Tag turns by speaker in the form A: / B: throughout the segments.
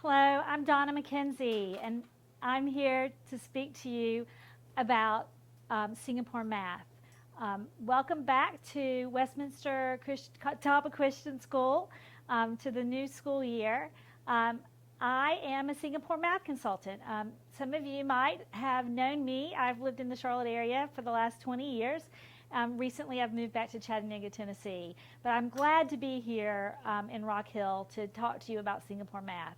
A: Hello, I'm Donna McKenzie, and I'm here to speak to you about Singapore math. Welcome back to Westminster Talbot Christian School, to the new school year. I am a Singapore math consultant. Some of you might have known me. I've lived in the Charlotte area for the last 20 years. Recently, I've moved back to Chattanooga, Tennessee, but I'm glad to be here in Rock Hill to talk to you about Singapore math.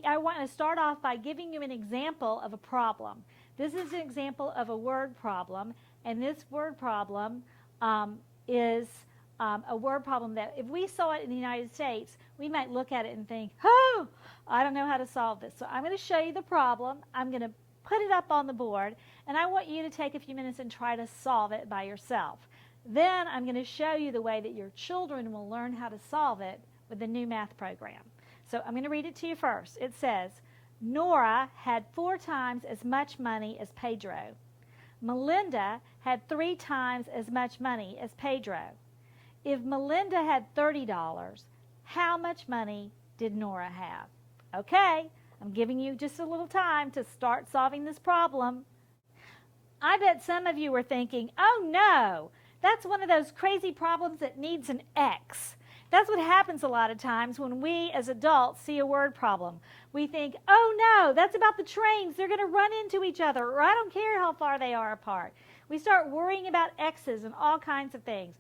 A: I want to start off by giving you an example of a problem. This is an example of a word problem, and this word problem is a word problem that if we saw it in the United States, we might look at it and think, oh, I don't know how to solve this. So I'm going to show you the problem. I'm going to put it up on the board, and I want you to take a few minutes and try to solve it by yourself. Then I'm going to show you the way that your children will learn how to solve it with the new math program. So I'm going to read it to you first. It says, Nora had 4 times as much money as Pedro. Melinda had 3 times as much money as Pedro. If Melinda had $30, how much money did Nora have? Okay, I'm giving you just a little time to start solving this problem. I bet some of you were thinking, oh no, that's one of those crazy problems that needs an X. That's what happens a lot of times when we as adults see a word problem. We think, oh no, that's about the trains. They're going to run into each other, or I don't care how far they are apart. We start worrying about X's and all kinds of things.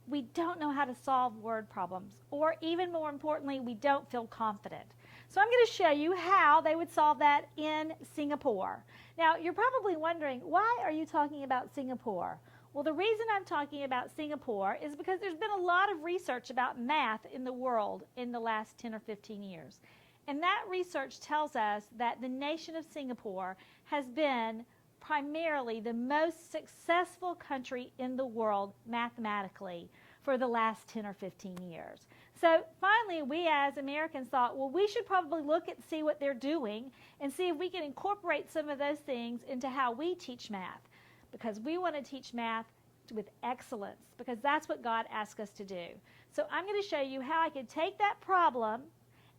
A: We don't know how to solve word problems, or even more importantly, we don't feel confident. So I'm going to show you how they would solve that in Singapore. Now, you're probably wondering, why are you talking about Singapore? Well, the reason I'm talking about Singapore is because there's been a lot of research about math in the world in the last 10 or 15 years. And that research tells us that the nation of Singapore has been primarily the most successful country in the world mathematically for the last 10 or 15 years. So finally, we as Americans thought, well, we should probably look and see what they're doing and see if we can incorporate some of those things into how we teach math, because we want to teach math with excellence, because that's what God asked us to do. So I'm going to show you how I could take that problem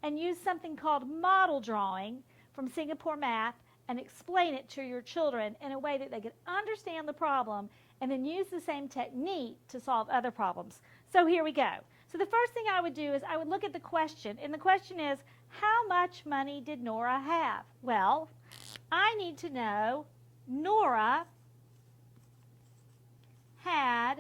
A: and use something called model drawing from Singapore math and explain it to your children in a way that they can understand the problem and then use the same technique to solve other problems. So here we go. So the first thing I would do is I would look at the question, and the question is, how much money did Nora have? Well, I need to know Nora had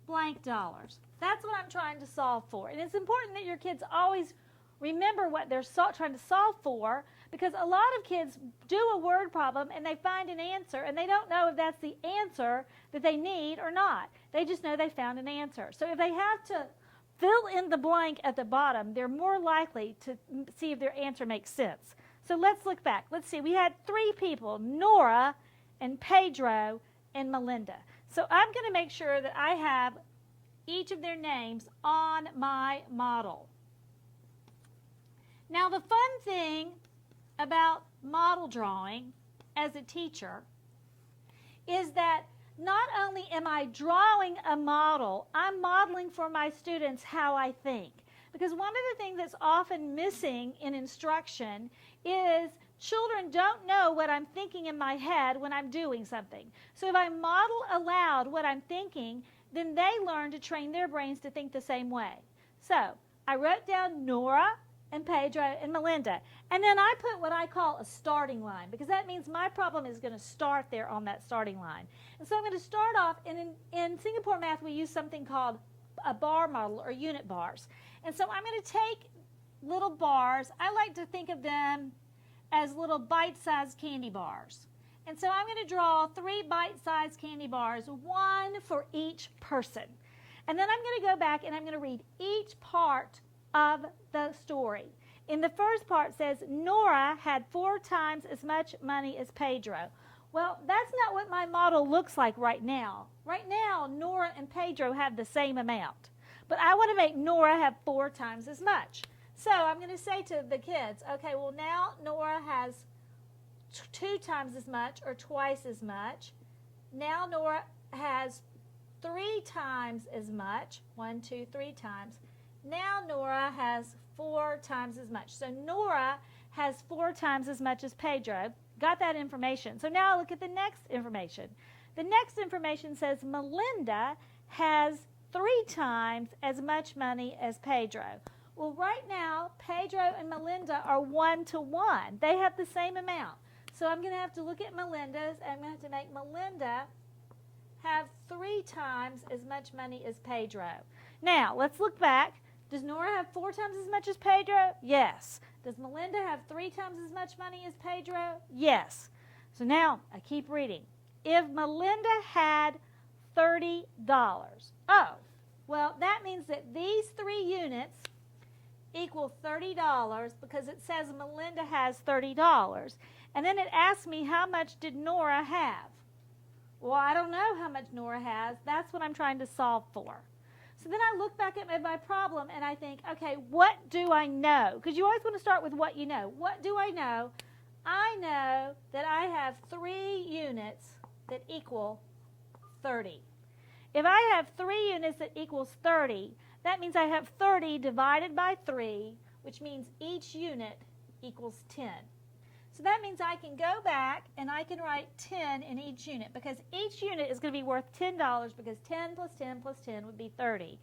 A: blank dollars. That's what I'm trying to solve for. And it's important that your kids always remember what they're trying to solve for, because a lot of kids do a word problem and they find an answer and they don't know if that's the answer that they need or not. They just know they found an answer. So if they have to fill in the blank at the bottom, they're more likely to see if their answer makes sense. So let's look back. Let's see. We had 3 people, Nora and Pedro and Melinda. So I'm going to make sure that I have each of their names on my model. Now, the fun thing about model drawing as a teacher is that not only am I drawing a model, I'm modeling for my students how I think. Because one of the things that's often missing in instruction is children don't know what I'm thinking in my head when I'm doing something. So if I model aloud what I'm thinking, then they learn to train their brains to think the same way. So I wrote down Nora and Pedro and Melinda, and then I put what I call a starting line, because that means my problem is going to start there on that starting line. And so I'm going to start off, and in Singapore math we use something called a bar model or unit bars. And so I'm going to take little bars. I like to think of them as little bite-sized candy bars. And so I'm going to draw 3 bite-sized candy bars, 1 for each person. And then I'm going to go back and I'm going to read each part of the story. In the first part it says, Nora had 4 times as much money as Pedro. Well, that's not what my model looks like right now. Right now, Nora and Pedro have the same amount. But I want to make Nora have 4 times as much. So I'm going to say to the kids, okay, well now Nora has 2 times as much, or twice as much. Now Nora has 3 times as much, 1, 2, 3 times. now Nora has 4 times as much. So Nora has 4 times as much as Pedro. Got that information. So now look at the next information. The next information says Melinda has 3 times as much money as Pedro. Well, right now, Pedro and Melinda are 1 to 1. They have the same amount. So I'm going to have to look at Melinda's, and I'm going to have to make Melinda have 3 times as much money as Pedro. Now, let's look back. Does Nora have 4 times as much as Pedro? Yes. Does Melinda have 3 times as much money as Pedro? Yes. So now, I keep reading. If Melinda had $30, oh, well, that means that these 3 units equal $30 because it says Melinda has $30. And then it asks me how much did Nora have? Well, I don't know how much Nora has. That's what I'm trying to solve for. So then I look back at my problem and I think, okay, what do I know? Because you always want to start with what you know. What do I know? I know that I have 3 units that equal 30. If I have 3 units that equals 30, that means I have 30 divided by 3, which means each unit equals 10. So that means I can go back and I can write 10 in each unit because each unit is going to be worth $10 because 10 plus 10 plus 10 would be 30.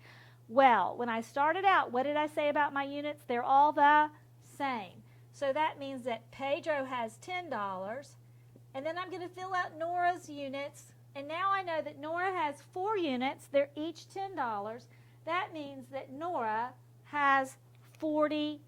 A: Well, when I started out, what did I say about my units? They're all the same. So that means that Pedro has $10, and then I'm going to fill out Nora's units, and now I know that Nora has 4 units. They're each $10. That means that Nora has $40.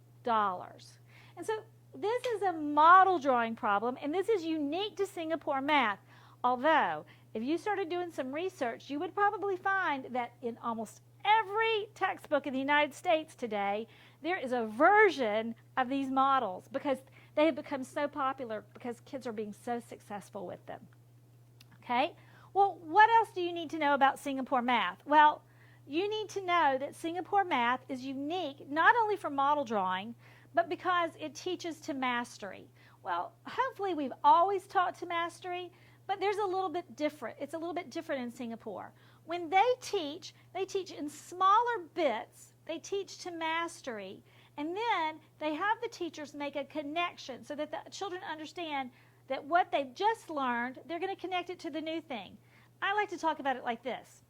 A: And so this is a model drawing problem, and this is unique to Singapore math. Although, if you started doing some research, you would probably find that in almost every textbook in the United States today, there is a version of these models because they have become so popular because kids are being so successful with them. Okay? Well, what else do you need to know about Singapore math? Well, you need to know that Singapore math is unique not only for model drawing, but because it teaches to mastery. Well, hopefully we've always taught to mastery, but there's a little bit different. It's a little bit different in Singapore. When they teach in smaller bits. They teach to mastery. And then they have the teachers make a connection so that the children understand that what they've just learned, they're going to connect it to the new thing. I like to talk about it like this.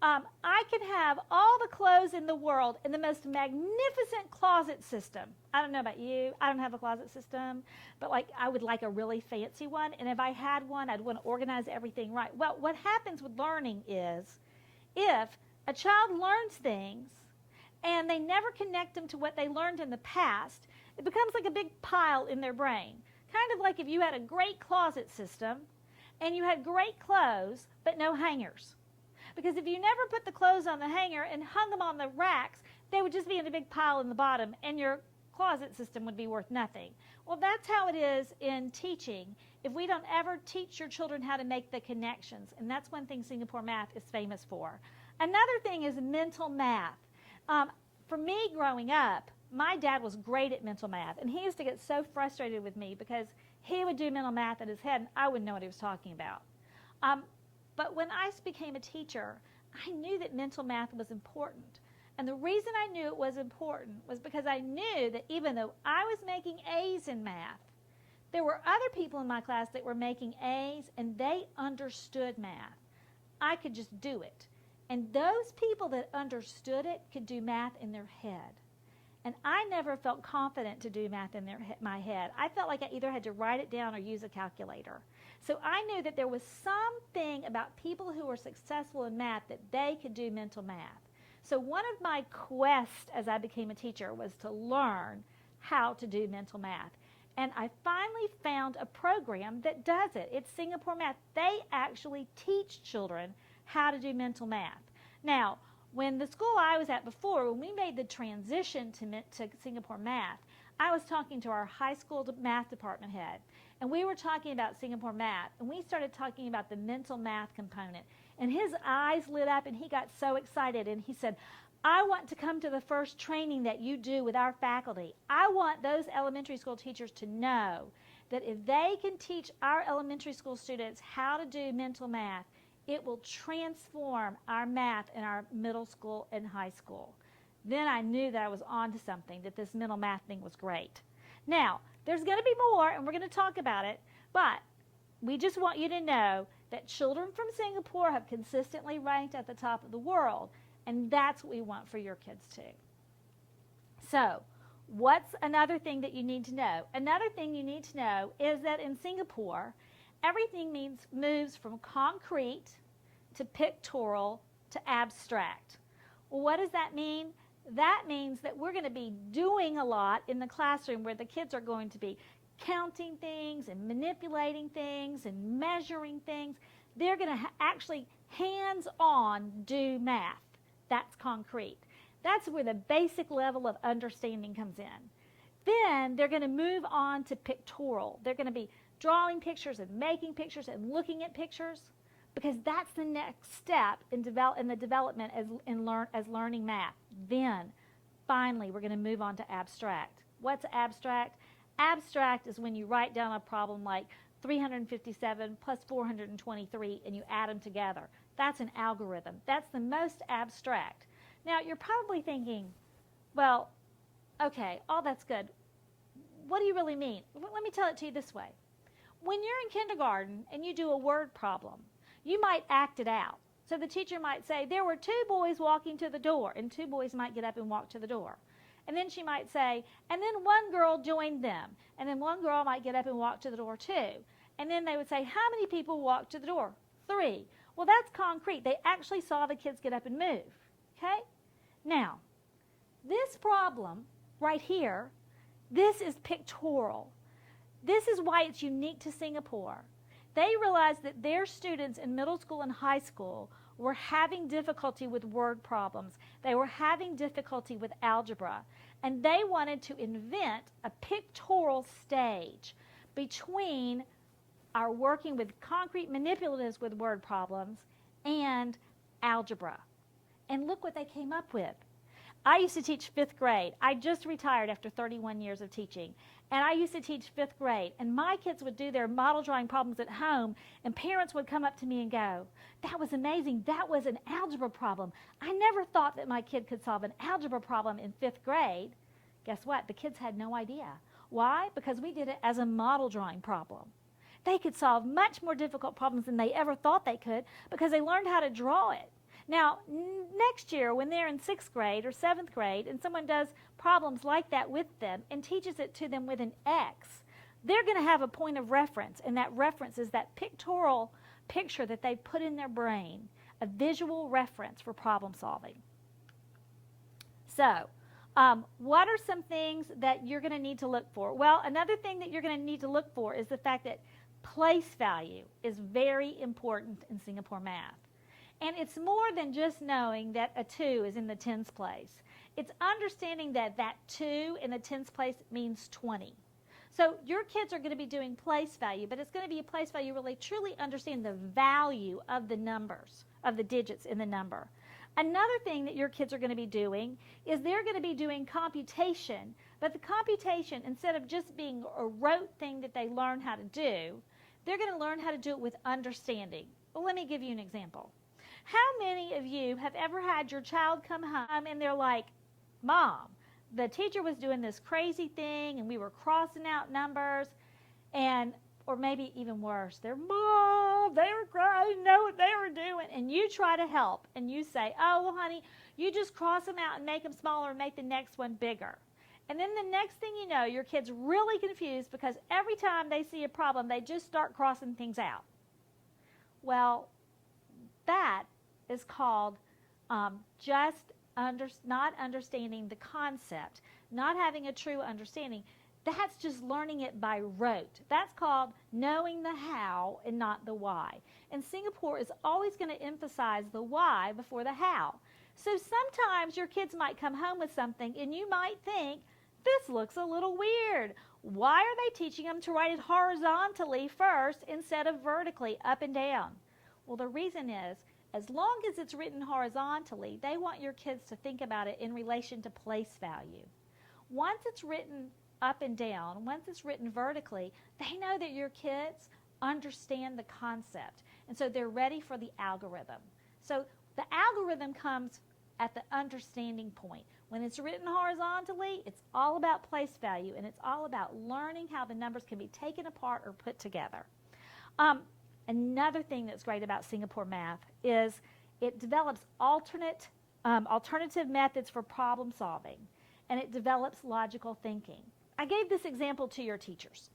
A: I can have all the clothes in the world in the most magnificent closet system. I don't know about you. I don't have a closet system, but I would like a really fancy one. And if I had one, I'd want to organize everything right. Well, what happens with learning is if a child learns things and they never connect them to what they learned in the past, it becomes like a big pile in their brain. Kind of like if you had a great closet system and you had great clothes but no hangers. Because if you never put the clothes on the hanger and hung them on the racks, they would just be in a big pile in the bottom and your closet system would be worth nothing. Well, that's how it is in teaching if we don't ever teach your children how to make the connections. And that's one thing Singapore math is famous for. Another thing is mental math. For me growing up, my dad was great at mental math, and he used to get so frustrated with me because he would do mental math in his head and I wouldn't know what he was talking about. But when I became a teacher, I knew that mental math was important. And the reason I knew it was important was because I knew that even though I was making A's in math, there were other people in my class that were making A's and they understood math. I could just do it. And those people that understood it could do math in their head. And I never felt confident to do math in my head. I felt like I either had to write it down or use a calculator. So I knew that there was something about people who were successful in math that they could do mental math. So one of my quests as I became a teacher was to learn how to do mental math. And I finally found a program that does it. It's Singapore Math. They actually teach children how to do mental math. Now, when the school I was at before, when we made the transition to Singapore Math, I was talking to our high school math department head, and we were talking about Singapore Math, and we started talking about the mental math component. And his eyes lit up, and he got so excited, and he said, I want to come to the first training that you do with our faculty. I want those elementary school teachers to know that if they can teach our elementary school students how to do mental math, it will transform our math in our middle school and high school. then I knew that I was onto something, that this mental math thing was great. Now, there's going to be more, and we're going to talk about it, but we just want you to know that children from Singapore have consistently ranked at the top of the world, and that's what we want for your kids too. So, what's another thing that you need to know? Another thing you need to know is that in Singapore, everything moves from concrete to pictorial to abstract. Well, what does that mean? That means that we're going to be doing a lot in the classroom where the kids are going to be counting things and manipulating things and measuring things. They're going to actually hands-on do math. That's concrete. That's where the basic level of understanding comes in. Then they're going to move on to pictorial. They're going to be drawing pictures and making pictures and looking at pictures, because that's the next step in the development as learning math. Then, finally, we're going to move on to abstract. What's abstract? Abstract is when you write down a problem like 357 plus 423 and you add them together. That's an algorithm. That's the most abstract. Now, you're probably thinking, well, okay, all that's good. What do you really mean? Let me tell it to you this way. When you're in kindergarten and you do a word problem, you might act it out. So the teacher might say, there were 2 boys walking to the door, and 2 boys might get up and walk to the door. And then she might say, and then 1 girl joined them, and then 1 girl might get up and walk to the door too. And then they would say, how many people walked to the door? 3. Well, that's concrete. They actually saw the kids get up and move. Okay? Now, this problem right here, this is pictorial. This is why it's unique to Singapore. They realized that their students in middle school and high school were having difficulty with word problems. They were having difficulty with algebra. And they wanted to invent a pictorial stage between our working with concrete manipulatives with word problems and algebra. And look what they came up with. I used to teach 5th grade. I just retired after 31 years of teaching. And I used to teach 5th grade. And my kids would do their model drawing problems at home, and parents would come up to me and go, that was amazing. That was an algebra problem. I never thought that my kid could solve an algebra problem in 5th grade. Guess what? The kids had no idea. Why? Because we did it as a model drawing problem. They could solve much more difficult problems than they ever thought they could because they learned how to draw it. Now, next year, when they're in 6th grade or 7th grade and someone does problems like that with them and teaches it to them with an X, they're going to have a point of reference, and that reference is that pictorial picture that they put in their brain, a visual reference for problem solving. So, what are some things that you're going to need to look for? Well, another thing that you're going to need to look for is the fact that place value is very important in Singapore math. And it's more than just knowing that a 2 is in the tens place. It's understanding that that 2 in the tens place means 20. So your kids are going to be doing place value, but it's going to be a place value where they truly understand the value of the numbers, of the digits in the number. Another thing that your kids are going to be doing is they're going to be doing computation, but the computation, instead of just being a rote thing that they learn how to do, they're going to learn how to do it with understanding. Well, let me give you an example. How many of you have ever had your child come home and they're like, Mom, the teacher was doing this crazy thing and we were crossing out numbers, and, or maybe even worse, they're, Mom, they were crying, didn't know what they were doing, and you try to help and you say, oh, well, honey, you just cross them out and make them smaller and make the next one bigger. And then the next thing you know, your kid's really confused because every time they see a problem, they just start crossing things out. Well, that is called not understanding the concept, not having a true understanding. That's just learning it by rote. That's called knowing the how and not the why. And Singapore is always going to emphasize the why before the how. So sometimes your kids might come home with something and you might think, this looks a little weird. Why are they teaching them to write it horizontally first instead of vertically, up and down? Well, the reason is, as long as it's written horizontally, they want your kids to think about it in relation to place value. Once it's written up and down, once it's written vertically, they know that your kids understand the concept, and so they're ready for the algorithm. So the algorithm comes at the understanding point. When it's written horizontally, it's all about place value, and it's all about learning how the numbers can be taken apart or put together. Another thing that's great about Singapore math is it develops alternative methods for problem solving, and it develops logical thinking. I gave this example to your teachers.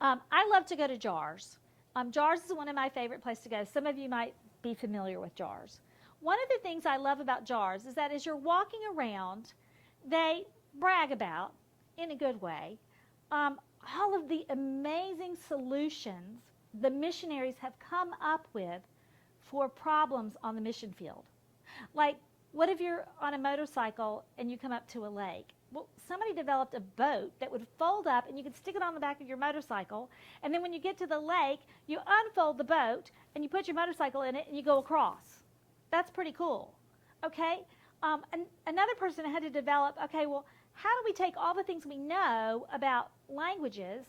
A: I love to go to JARS. JARS is one of my favorite places to go. Some of you might be familiar with JARS. One of the things I love about JARS is that as you're walking around, they brag about, in a good way, all of the amazing solutions the missionaries have come up with for problems on the mission field. Like, what if you're on a motorcycle and you come up to a lake? Well, somebody developed a boat that would fold up and you could stick it on the back of your motorcycle, and then when you get to the lake, you unfold the boat and you put your motorcycle in it and you go across. That's pretty cool, okay? Another person had to develop, okay, well, how do we take all the things we know about languages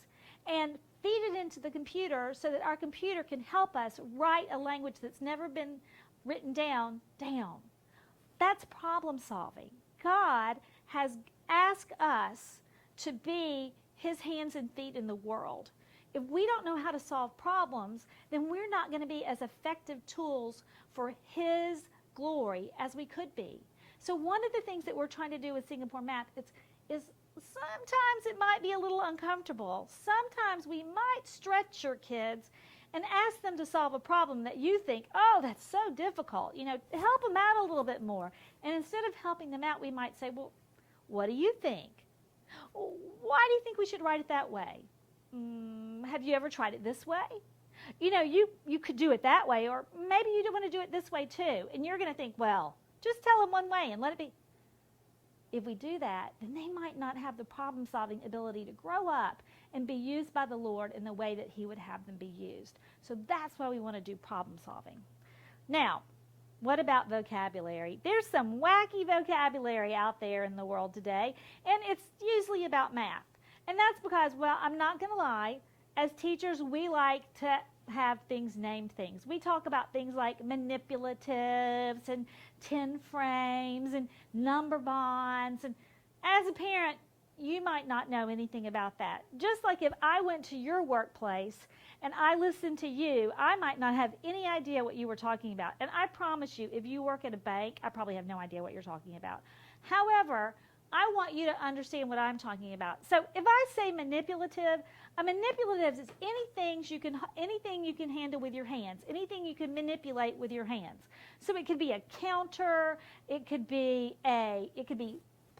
A: and feed it into the computer so that our computer can help us write a language that's never been written down? That's problem solving. God has asked us to be his hands and feet in the world. If we don't know how to solve problems, then we're not going to be as effective tools for his glory as we could be. So one of the things that we're trying to do with Singapore Math is sometimes it might be a little uncomfortable. Sometimes we might stretch your kids and ask them to solve a problem that you think, oh, that's so difficult. Help them out a little bit more. And instead of helping them out, we might say, well, what do you think? Why do you think we should write it that way? Have you ever tried it this way? You could do it that way, or maybe you don't want to do it this way too. And you're going to think, well, just tell them one way and let it be. If we do that, then they might not have the problem-solving ability to grow up and be used by the Lord in the way that he would have them be used. So that's why we want to do problem-solving. Now, what about vocabulary? There's some wacky vocabulary out there in the world today, and it's usually about math. And that's because, well, I'm not going to lie, as teachers, we like to have things named things. We talk about things like manipulatives and 10 frames and number bonds. And as a parent, you might not know anything about that. Just like if I went to your workplace and I listened to you, I might not have any idea what you were talking about. And I promise you, if you work at a bank, I probably have no idea what you're talking about. However, I want you to understand what I'm talking about. So if I say manipulative, a manipulative is anything you can handle with your hands, anything you can manipulate with your hands. So it could be a counter, it could be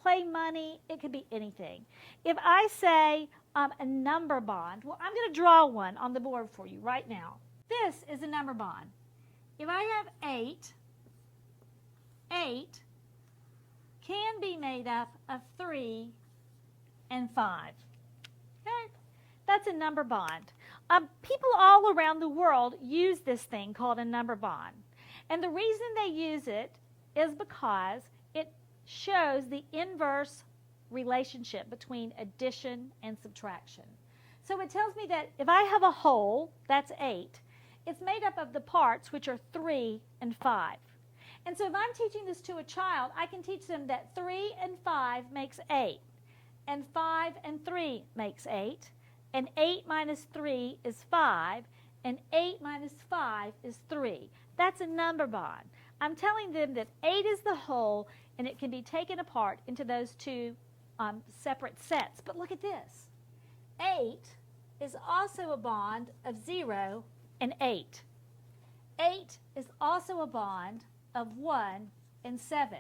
A: play money, it could be anything. If I say a number bond, well, I'm going to draw one on the board for you right now. This is a number bond. If I have 8 can be made up of 3 and 5. Okay? That's a number bond. People all around the world use this thing called a number bond. And the reason they use it is because it shows the inverse relationship between addition and subtraction. So it tells me that if I have a whole, that's 8, it's made up of the parts, which are 3 and 5. And so if I'm teaching this to a child, I can teach them that 3 and 5 makes 8, and 5 and 3 makes 8, and 8 minus 3 is 5, and 8 minus 5 is 3. That's a number bond. I'm telling them that 8 is the whole, and it can be taken apart into those two separate sets. But look at this. 8 is also a bond of 0 and 8. 8 is also a bond of 1 and 7.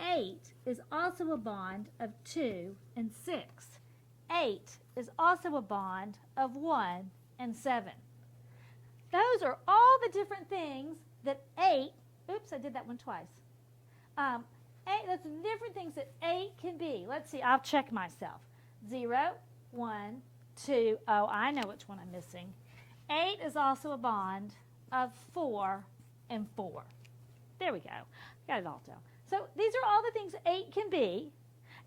A: 8 is also a bond of 2 and 6. 8 is also a bond of 1 and 7. Those are all the different things that 8, oops, I did that one twice. 8, that's the different things that 8 can be. Let's see, I'll check myself. 0, 1, 2, oh, I know which one I'm missing. 8 is also a bond of 4 and 4. There we go. Got it all down. So these are all the things 8 can be.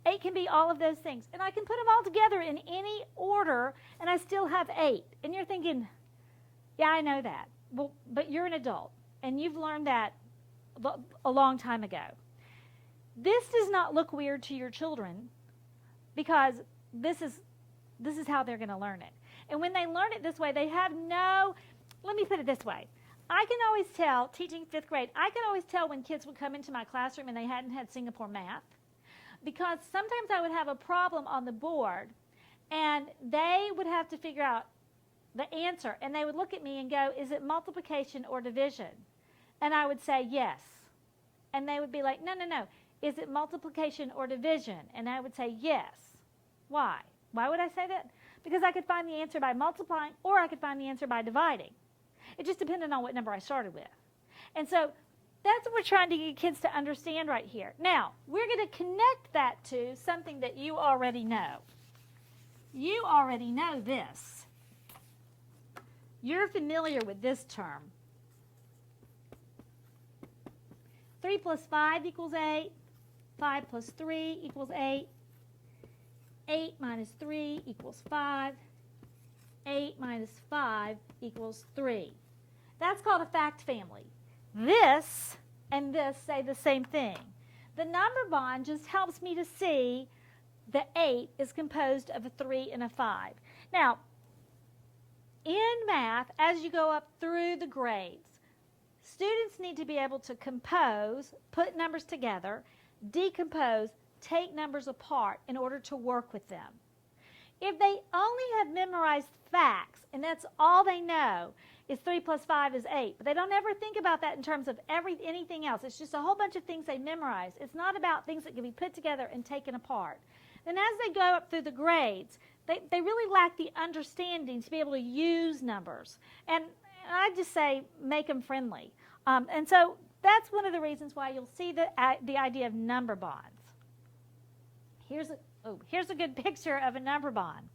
A: 8 can be all of those things. And I can put them all together in any order, and I still have 8. And you're thinking, yeah, I know that. Well, but you're an adult, and you've learned that a long time ago. This does not look weird to your children because this is how they're going to learn it. And when they learn it this way, they have no, let me put it this way. I can always tell, teaching 5th grade, I can always tell when kids would come into my classroom and they hadn't had Singapore math, because sometimes I would have a problem on the board and they would have to figure out the answer, and they would look at me and go, is it multiplication or division? And I would say yes. And they would be like, no, no, no. Is it multiplication or division? And I would say yes. Why? Why would I say that? Because I could find the answer by multiplying, or I could find the answer by dividing. It just depended on what number I started with. And so that's what we're trying to get kids to understand right here. Now, we're going to connect that to something that you already know. You already know this. You're familiar with this term. 3 plus 5 equals 8. 5 plus 3 equals 8. 8 minus 3 equals 5. 8 minus 5 equals 3. That's called a fact family. This and this say the same thing. The number bond just helps me to see the 8 is composed of a 3 and a 5. Now, in math, as you go up through the grades, students need to be able to compose, put numbers together, decompose, take numbers apart in order to work with them. If they only have memorized facts, and that's all they know, is 3 plus 5 is 8, but they don't ever think about that in terms of anything else. It's just a whole bunch of things they memorize. It's not about things that can be put together and taken apart. Then as they go up through the grades, they really lack the understanding to be able to use numbers. And I just say make them friendly. And so that's one of the reasons why you'll see the idea of number bonds. Here's a good picture of a number bond.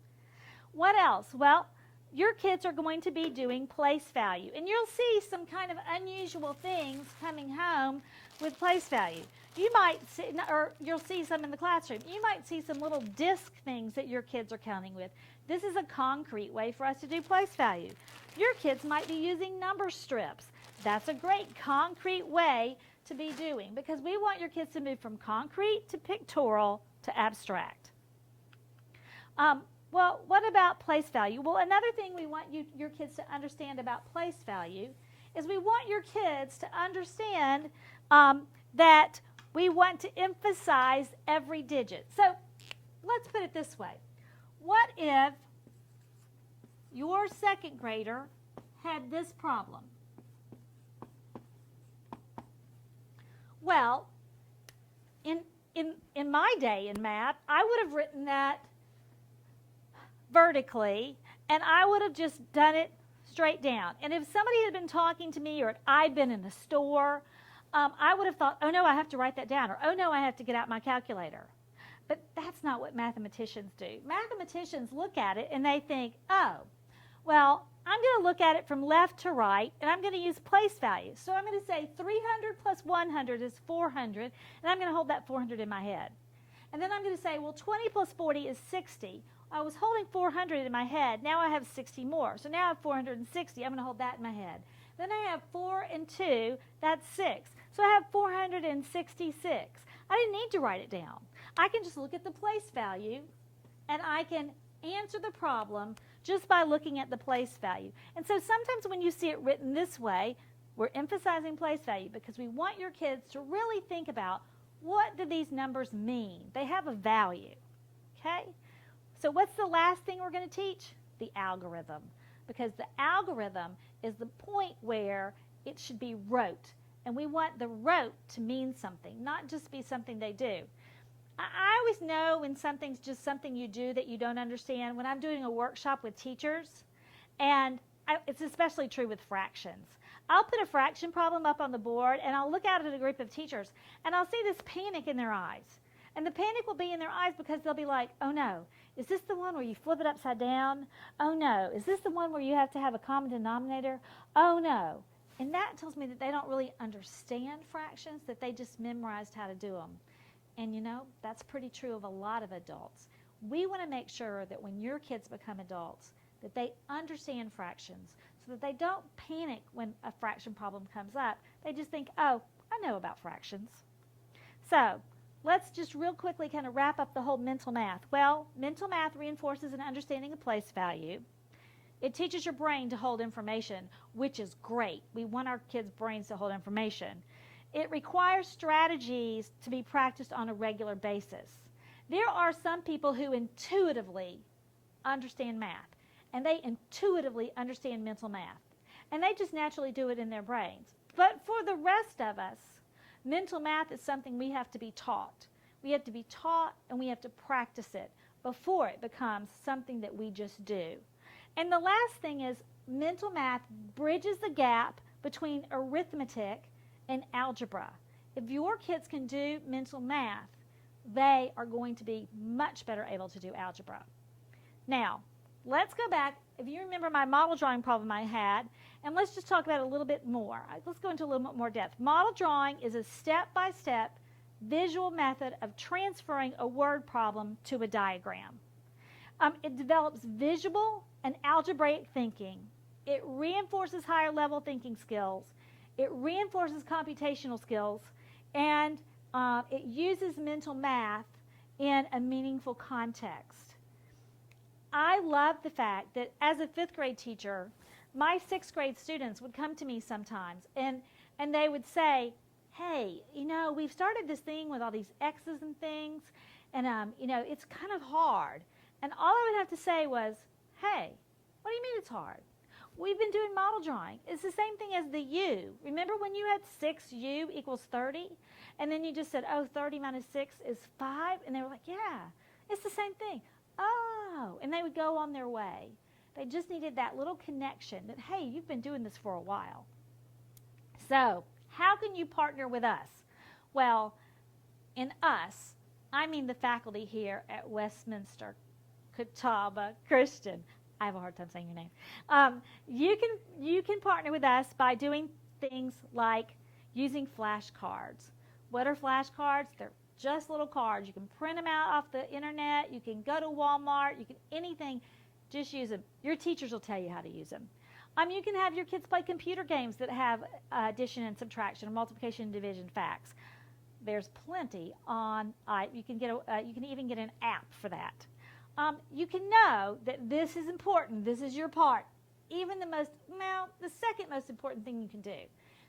A: What else? Well, your kids are going to be doing place value. And you'll see some kind of unusual things coming home with place value. You might see, or you'll see some in the classroom. You might see some little disc things that your kids are counting with. This is a concrete way for us to do place value. Your kids might be using number strips. That's a great concrete way to be doing, because we want your kids to move from concrete to pictorial to abstract. Well, what about place value? Well, another thing we want your kids to understand about place value is we want your kids to understand that we want to emphasize every digit. So let's put it this way. What if your second grader had this problem? Well, in my day in math, I would have written that vertically, and I would have just done it straight down. And if somebody had been talking to me, or I'd been in the store, I would have thought, oh no, I have to write that down, or oh no, I have to get out my calculator. But that's not what mathematicians do. Mathematicians look at it and they think, oh, well, I'm going to look at it from left to right, and I'm going to use place values. So I'm going to say 300 plus 100 is 400, and I'm going to hold that 400 in my head. And then I'm going to say, well, 20 plus 40 is 60. I was holding 400 in my head. Now I have 60 more. So now I have 460. I'm going to hold that in my head. Then I have 4 and 2. That's 6. So I have 466. I didn't need to write it down. I can just look at the place value, and I can answer the problem just by looking at the place value. And so sometimes when you see it written this way, we're emphasizing place value because we want your kids to really think about, what do these numbers mean? They have a value, okay? So what's the last thing we're going to teach? The algorithm. Because the algorithm is the point where it should be rote. And we want the rote to mean something, not just be something they do. I always know when something's just something you do that you don't understand. When I'm doing a workshop with teachers, and it's especially true with fractions. I'll put a fraction problem up on the board, and I'll look out at a group of teachers, and I'll see this panic in their eyes. And the panic will be in their eyes because they'll be like, oh no, is this the one where you flip it upside down? Oh no, is this the one where you have to have a common denominator? Oh no. And that tells me that they don't really understand fractions, that they just memorized how to do them. And you know, that's pretty true of a lot of adults. We want to make sure that when your kids become adults, that they understand fractions so that they don't panic when a fraction problem comes up. They just think, oh, I I know about fractions. So let's just real quickly kind of wrap up the whole mental math. Well, mental math reinforces an understanding of place value. It teaches your brain to hold information, which is great. We want our kids' brains to hold information. It requires strategies to be practiced on a regular basis. There are some people who intuitively understand math, and they intuitively understand mental math, and they just naturally do it in their brains. But for the rest of us, mental math is something we have to be taught. We have to be taught, and we have to practice it before it becomes something that we just do. And the last thing is mental math bridges the gap between arithmetic and algebra. If your kids can do mental math, they are going to be much better able to do algebra. Now, let's go back. If you remember my model drawing problem I had, and let's just talk about it a little bit more. Let's go into a little bit more depth. Model drawing is a step-by-step visual method of transferring a word problem to a diagram. It develops visual and algebraic thinking. It reinforces higher level thinking skills. It reinforces computational skills, and it uses mental math in a meaningful context. I love the fact that as a 5th grade teacher, my 6th grade students would come to me sometimes, and they would say, hey, we've started this thing with all these X's and things, and, it's kind of hard. And all I would have to say was, hey, what do you mean it's hard? We've been doing model drawing. It's the same thing as the U. Remember when you had 6U equals 30? And then you just said, 30 minus 6 is 5? And they were like, yeah, it's the same thing. Oh, and they would go on their way. They just needed that little connection that, hey, you've been doing this for a while. So how can you partner with us? Well, in us, I mean the faculty here at Westminster Catawba Christian. I have a hard time saying your name. You can partner with us by doing things like using flashcards. What are flashcards? They're just little cards. You can print them out off the internet. You can go to Walmart. You can anything. Just use them. Your teachers will tell you how to use them. You can have your kids play computer games that have addition and subtraction, or multiplication and division facts. There's plenty on. You can even get an app for that. You can know that this is important. This is your part. Even the second most important thing you can do.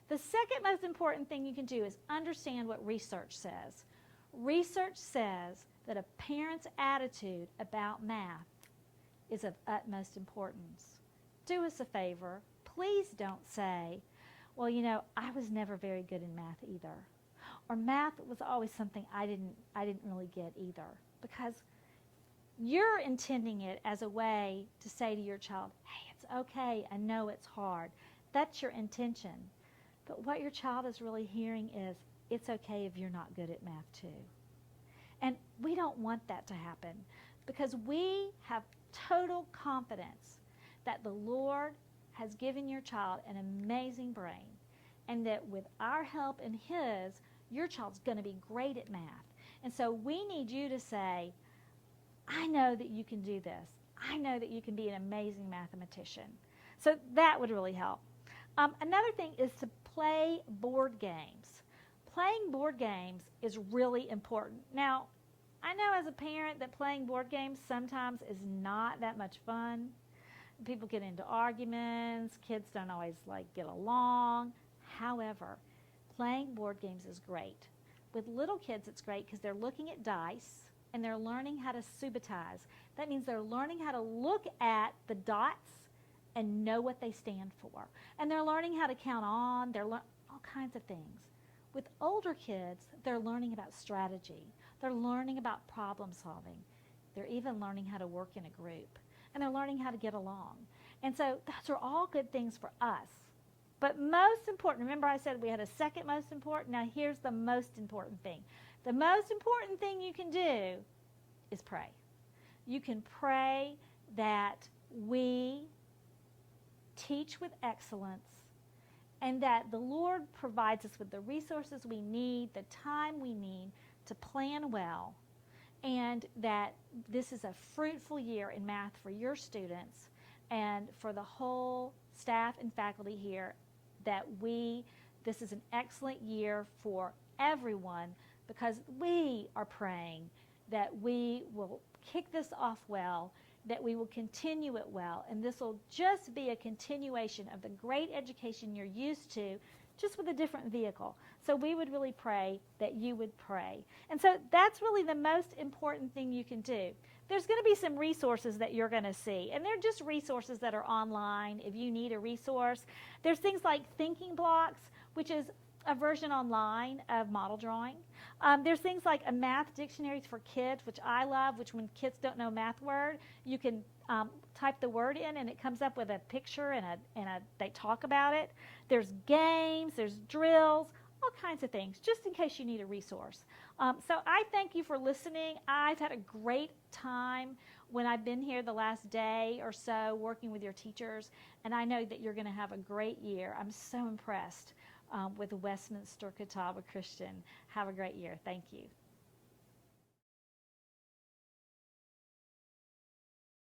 A: The second most important thing you can do is understand what research says. Research says that a parent's attitude about math is of utmost importance. Do us a favor. Please don't say, well, I was never very good in math either. Or math was always something I didn't really get either. Because you're intending it as a way to say to your child, hey, it's okay, I know it's hard. That's your intention. But what your child is really hearing is, it's okay if you're not good at math too. And we don't want that to happen, because we have total confidence that the Lord has given your child an amazing brain, and that with our help and His, your child's going to be great at math. And so we need you to say, I know that you can do this. I know that you can be an amazing mathematician. So that would really help. Another thing is to play board games. Playing board games is really important. Now, I know as a parent that playing board games sometimes is not that much fun. People get into arguments. Kids don't always get along. However, playing board games is great. With little kids, it's great because they're looking at dice, and they're learning how to subitize. That means they're learning how to look at the dots and know what they stand for. And they're learning how to count on, all kinds of things. With older kids, they're learning about strategy. They're learning about problem solving. They're even learning how to work in a group. And they're learning how to get along. And so those are all good things for us. But most important, remember I said we had a second most important? Now here's the most important thing. The most important thing you can do is pray. You can pray that we teach with excellence, and that the Lord provides us with the resources we need, the time we need to plan well, and that this is a fruitful year in math for your students and for the whole staff and faculty here, that this is an excellent year for everyone because we are praying that we will kick this off well, that we will continue it well, and this will just be a continuation of the great education you're used to, just with a different vehicle. So we would really pray that you would pray. And so that's really the most important thing you can do. There's going to be some resources that you're going to see, and they're just resources that are online if you need a resource. There's things like Thinking Blocks, which is a version online of model drawing. There's things like a math dictionary for kids, which I love, which when kids don't know a math word, you can type the word in and it comes up with a picture and they talk about it. There's games, there's drills, all kinds of things, just in case you need a resource. So I thank you for listening. I've had a great time when I've been here the last day or so working with your teachers, and I know that you're going to have a great year. I'm so impressed with Westminster Catawba Christian. Have a great year. Thank you.